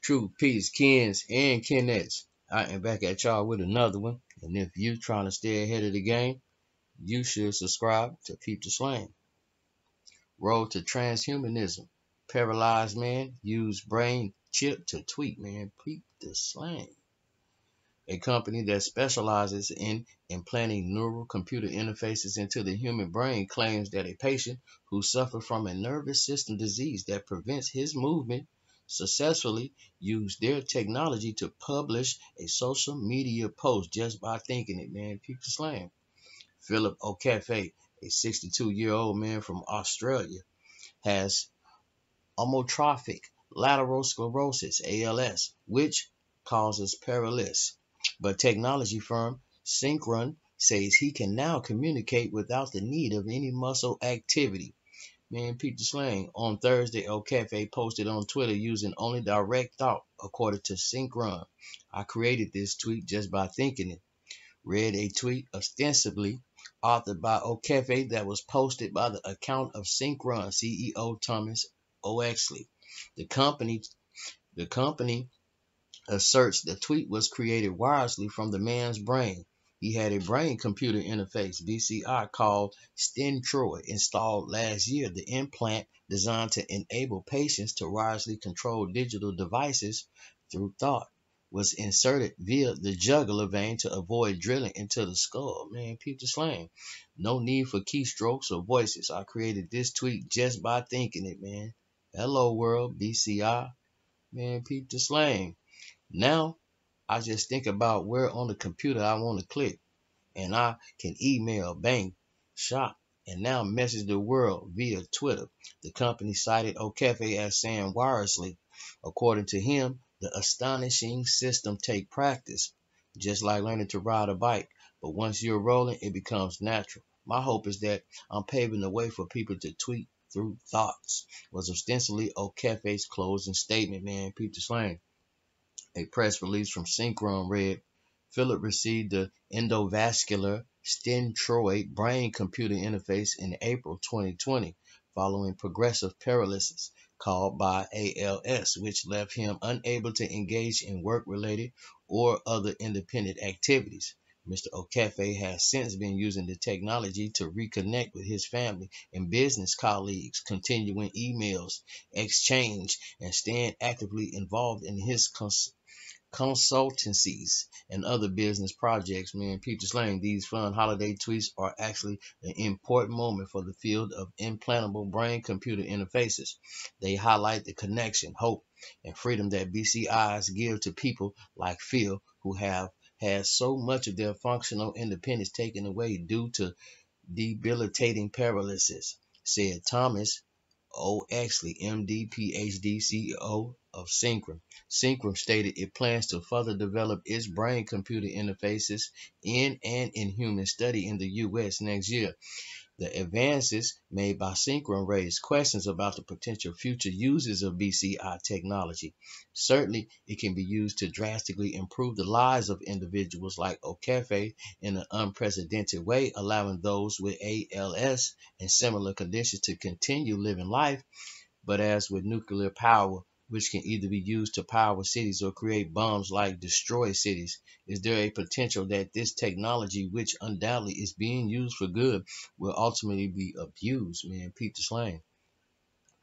True peace, kins and kinettes. I am back at y'all with another one. And if you trying to stay ahead of the game, you should subscribe to Peep the Slang. Road to transhumanism. Paralyzed man use brain chip to tweet, man. Peep the Slang. A company that specializes in implanting neural computer interfaces into the human brain claims that a patient who suffered from a nervous system disease that prevents his movement successfully used their technology to publish a social media post just by thinking it, man. Peep the Slang. Philip O'Cafe, a 62-year-old man from Australia, has amyotrophic lateral sclerosis, ALS, which causes paralysis. But technology firm Synchron says he can now communicate without the need of any muscle activity. Man, Peep the Slang. On Thursday, O'Cafe posted on Twitter using only direct thought, according to Synchron. I created this tweet just by thinking it. Read a tweet ostensibly authored by O'Cafe that was posted by the account of Synchron CEO Thomas O'Exley. The company asserts the tweet was created wirelessly from the man's brain. He had a brain-computer interface, BCI, called Stentroid installed last year. The implant, designed to enable patients to wirelessly control digital devices through thought, was inserted via the jugular vein to avoid drilling into the skull. Man, Peep the Slang. No need for keystrokes or voices. I created this tweet just by thinking it, man. Hello, world, BCI. Man, Peep the Slang. Now, I just think about where on the computer I want to click, and I can email, bang, shop, and now message the world via Twitter. The company cited O'Cafe as saying wirelessly. According to him, the astonishing system take practice, just like learning to ride a bike. But once you're rolling, it becomes natural. My hope is that I'm paving the way for people to tweet through thoughts, was ostensibly O'Cafe's closing statement, man. Peep the Slang. A press release from Synchron read, Philip received the endovascular stentroid brain-computer interface in April 2020 following progressive paralysis caused by ALS, which left him unable to engage in work-related or other independent activities. Mr. O'Cafe has since been using the technology to reconnect with his family and business colleagues, continuing emails, exchange, and staying actively involved in his consultancies and other business projects. Man, Peep the Slang. These fun holiday tweets are actually an important moment for the field of implantable brain-computer interfaces. They highlight the connection, hope, and freedom that BCIs give to people like Phil, who have had so much of their functional independence taken away due to debilitating paralysis, said Thomas O'Exley, MD, PhD, CEO of Synchron. Synchron stated it plans to further develop its brain-computer interfaces in an in-human study in the U.S. next year. The advances made by Synchron raise questions about the potential future uses of BCI technology. Certainly, it can be used to drastically improve the lives of individuals like O'Cafe in an unprecedented way, allowing those with ALS and similar conditions to continue living life. But as with nuclear power, which can either be used to power cities or create bombs like destroy cities, is there a potential that this technology, which undoubtedly is being used for good, will ultimately be abused? Man, Peep the Slang.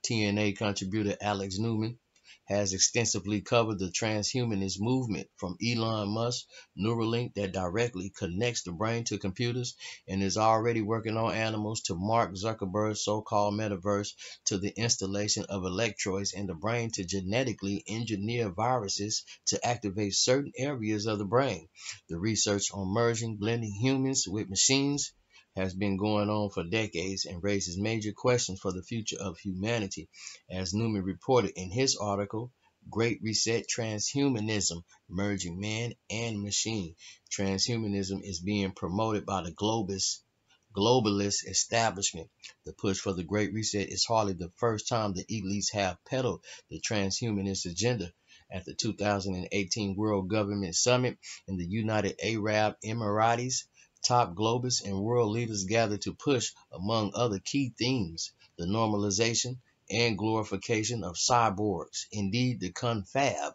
TNA contributor Alex Newman has extensively covered the transhumanist movement, from Elon Musk's Neuralink that directly connects the brain to computers and is already working on animals, to Mark Zuckerberg's so-called metaverse, to the installation of electrodes in the brain to genetically engineer viruses to activate certain areas of the brain. The research on merging, blending humans with machines has been going on for decades and raises major questions for the future of humanity. As Newman reported in his article, Great Reset Transhumanism, Merging Man and Machine. Transhumanism is being promoted by the globalist establishment. The push for the Great Reset is hardly the first time the elites have peddled the transhumanist agenda. At the 2018 World Government Summit in the United Arab Emirates, top globalists and world leaders gathered to push, among other key themes, the normalization and glorification of cyborgs, indeed the confab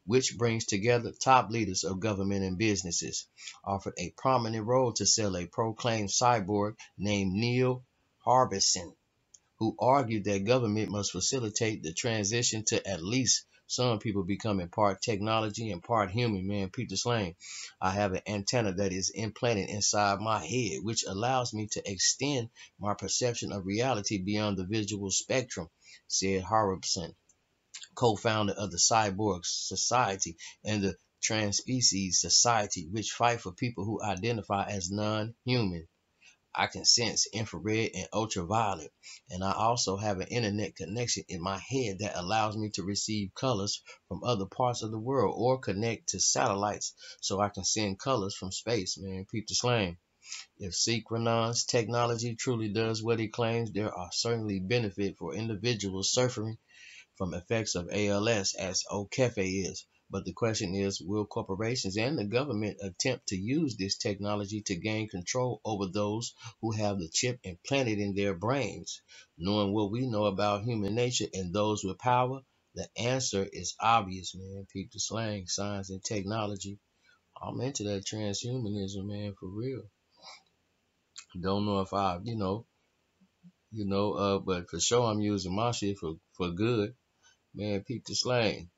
which brings together top leaders of government and businesses, offered a prominent role to sell a proclaimed cyborg named Neil Harbison, who argued that government must facilitate the transition to at least some people becoming part technology and part human. Man, Peter Slang, I have an antenna that is implanted inside my head, which allows me to extend my perception of reality beyond the visual spectrum, said Harbison, co-founder of the Cyborg Society and the Transspecies Society, which fight for people who identify as non-human. I can sense infrared and ultraviolet, and I also have an internet connection in my head that allows me to receive colors from other parts of the world or connect to satellites so I can send colors from space. Man, peep the slang. If synchronous technology truly does what it claims, there are certainly benefits for individuals suffering from effects of ALS, as O'Keefe is. But the question is, will corporations and the government attempt to use this technology to gain control over those who have the chip implanted in their brains? Knowing what we know about human nature and those with power, the answer is obvious, man. Peep the slang, science and technology. I'm into that transhumanism, man, for real. Don't know if I, but for sure I'm using my shit for good. Man, peep the slang.